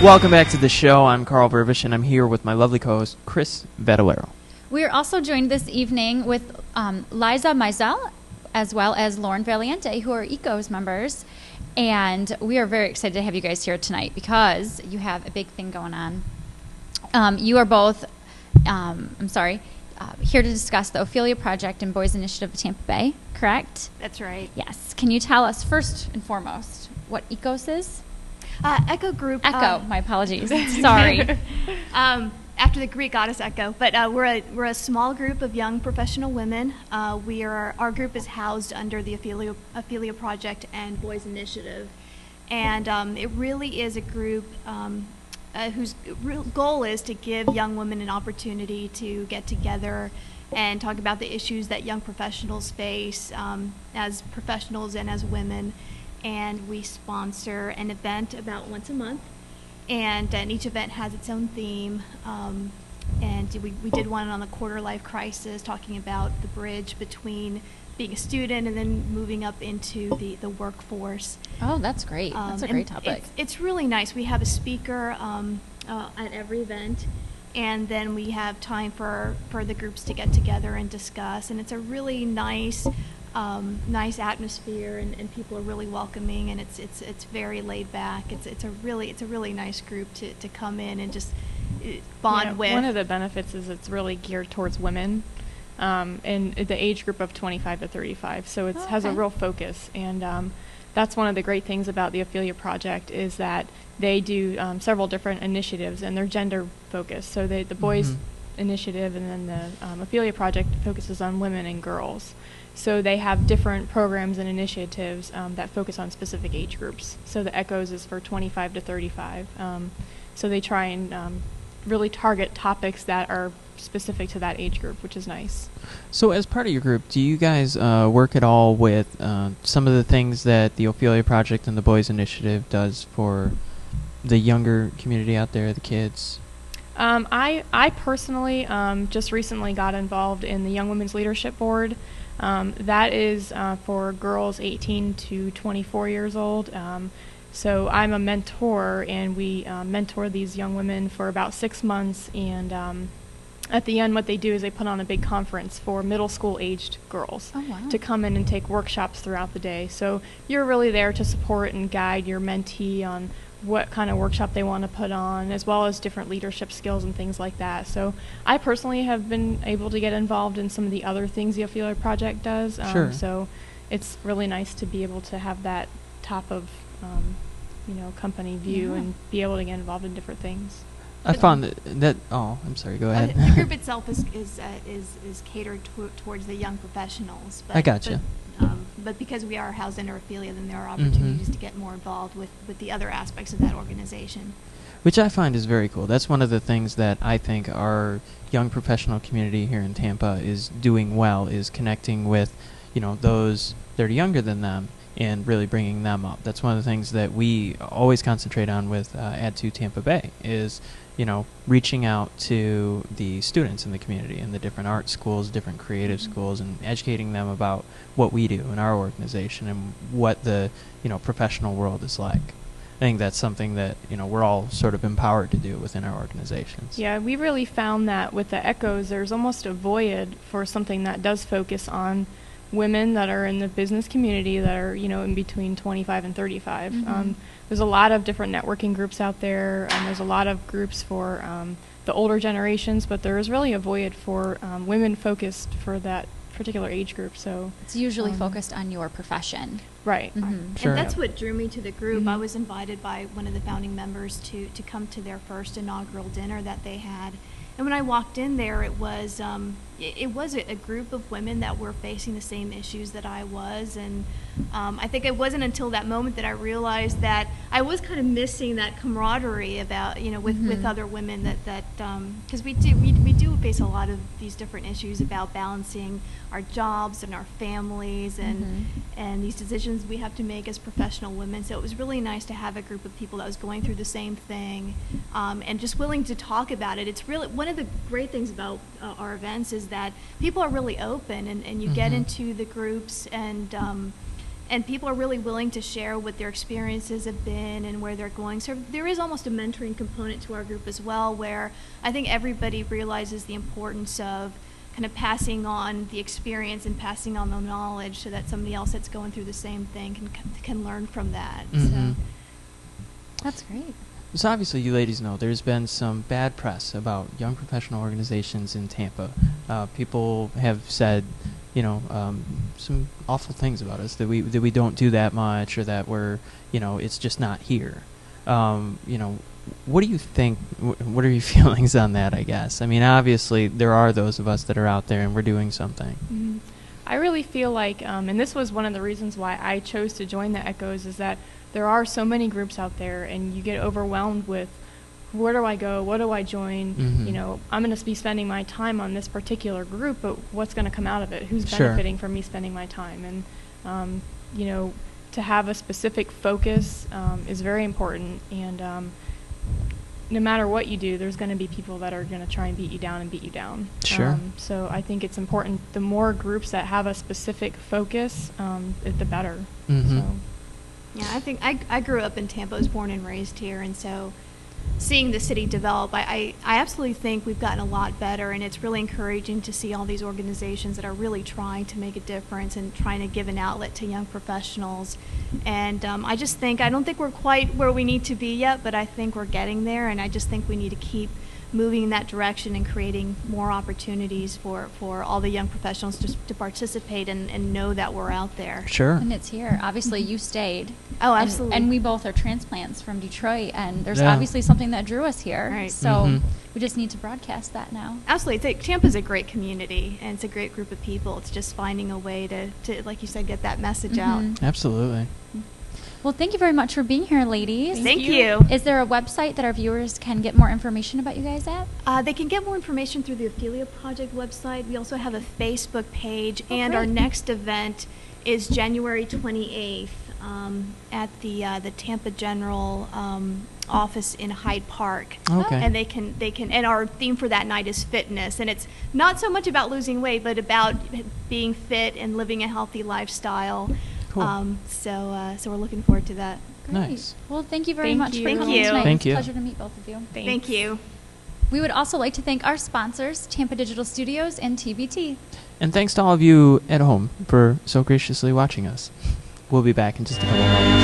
Welcome back to the show. I'm Carl Vervisch, and I'm here with my lovely co-host, Cris Vatalaro. We are also joined this evening with Liza Mizel, as well as Lauren Valiente, who are Ekhos members. And we are very excited to have you guys here tonight because you have a big thing going on. You are both, here to discuss the Ophelia Project and Boys Initiative of Tampa Bay, correct? That's right. Yes. Can you tell us, first and foremost, what Ekhos is? Echo Group. My apologies. Sorry. After the Greek goddess Echo, but we're a small group of young professional women. Our group is housed under the Ophelia Project and Boys Initiative, and it really is a group whose real goal is to give young women an opportunity to get together and talk about the issues that young professionals face as professionals and as women. And we sponsor an event about once a month, and each event has its own theme. And we did one on the quarter-life crisis, talking about the bridge between being a student and then moving up into the workforce. Oh, that's great. That's a great topic. It's really nice. We have a speaker at every event, and then we have time for the groups to get together and discuss. And it's a really nice atmosphere, and people are really welcoming, and it's very laid back. It's a really nice group to come in and just bond with. One of the benefits is it's really geared towards women, in the age group of 25 to 35. So it has a real focus, and that's one of the great things about the Ophelia Project is that they do several different initiatives, and they're gender focused. So the boys initiative, and then the Ophelia Project focuses on women and girls. So they have different programs and initiatives that focus on specific age groups. So the Ekhos is for 25 to 35. So they try and really target topics that are specific to that age group, which is nice. So as part of your group, do you guys work at all with some of the things that the Ophelia Project and the Boys Initiative does for the younger community out there, the kids? I personally just recently got involved in the Young Women's Leadership Board. That is for girls 18 to 24 years old. So I'm a mentor, and we mentor these young women for about 6 months. And at the end, what they do is they put on a big conference for middle school aged girls to come in and take workshops throughout the day. So you're really there to support and guide your mentee on what kind of workshop they want to put on, as well as different leadership skills and things like that. So I personally have been able to get involved in some of the other things the Ophelia Project does. Sure. So it's really nice to be able to have that top of company view and be able to get involved in different things. I found that I'm sorry, go ahead. The group itself is catered towards the young professionals. But, I gotcha. But because we are housed under Ophelia, then there are opportunities to get more involved with the other aspects of that organization. Which I find is very cool. That's one of the things that I think our young professional community here in Tampa is doing well, is connecting with, those that are younger than them and really bringing them up. That's one of the things that we always concentrate on with AdCast Tampa Bay is, reaching out to the students in the community and the different art schools, different creative schools, and educating them about what we do in our organization and what the, professional world is like. I think that's something that, we're all sort of empowered to do within our organizations. Yeah, we really found that with the Ekhos, there's almost a void for something that does focus on women that are in the business community that are, in between 25 and 35. There's a lot of different networking groups out there, and there's a lot of groups for the older generations, but there is really a void for women focused for that particular age group. So it's usually focused on your profession. Right. Sure. And that's what drew me to the group. I was invited by one of the founding members to come to their first inaugural dinner that they had. And when I walked in there, it was a group of women that were facing the same issues that I was, and I think it wasn't until that moment that I realized that I was kind of missing that camaraderie about with other women that because we do face a lot of these different issues about balancing our jobs and our families and these decisions we have to make as professional women. So it was really nice to have a group of people that was going through the same thing and just willing to talk about it. It's really one of the great things about our events is that people are really open, and you get into the groups and and people are really willing to share what their experiences have been and where they're going. So there is almost a mentoring component to our group as well, where I think everybody realizes the importance of kind of passing on the experience and passing on the knowledge so that somebody else that's going through the same thing can learn from that. Mm-hmm. So That's great. So obviously, you ladies know there's been some bad press about young professional organizations in Tampa. People have said, some awful things about us, that we don't do that much, or that we're, it's just not here. What do you think? What are your feelings on that? I guess. I mean, obviously, there are those of us that are out there and we're doing something. Mm-hmm. I really feel like, and this was one of the reasons why I chose to join the Ekhos, is that there are so many groups out there, and you get overwhelmed with, where do I go? What do I join? Mm-hmm. I'm going to be spending my time on this particular group, but what's going to come out of it? Who's Sure. benefiting from me spending my time? And, to have a specific focus is very important. And no matter what you do, there's going to be people that are going to try and beat you down. Sure. So I think it's important. The more groups that have a specific focus, the better. Mm-hmm. So. yeah, I think I grew up in Tampa. I was born and raised here, and so seeing the city develop, I absolutely think we've gotten a lot better, and it's really encouraging to see all these organizations that are really trying to make a difference and trying to give an outlet to young professionals. And I don't think we're quite where we need to be yet, but I think we're getting there, and I just think we need to keep moving in that direction and creating more opportunities for all the young professionals to participate and know that we're out there. Sure. And it's here. Obviously, you stayed. Oh, And- absolutely. And we both are transplants from Detroit, and there's Yeah. obviously something that drew us here. Right. So Mhm. we just need to broadcast that now. Absolutely. Tampa's a great community, and it's a great group of people. It's just finding a way to like you said, get that message out. Mhm. Absolutely. Well, thank you very much for being here, ladies. Thank you. Is there a website that our viewers can get more information about you guys at? They can get more information through the Ophelia Project website. We also have a Facebook page, Oh, and our great. next event is January 28th at the Tampa General office in Hyde Park. Okay. And they can, and our theme for that night is fitness, and it's not so much about losing weight, but about being fit and living a healthy lifestyle. Cool. So we're looking forward to that. Great. Nice. Well, thank you very Thank much you. for Thank coming you. tonight. Thank It you. was a pleasure to meet both of you. Thank you. We would also like to thank our sponsors, Tampa Digital Studios and TBT. And thanks to all of you at home for so graciously watching us. We'll be back in just a couple moments.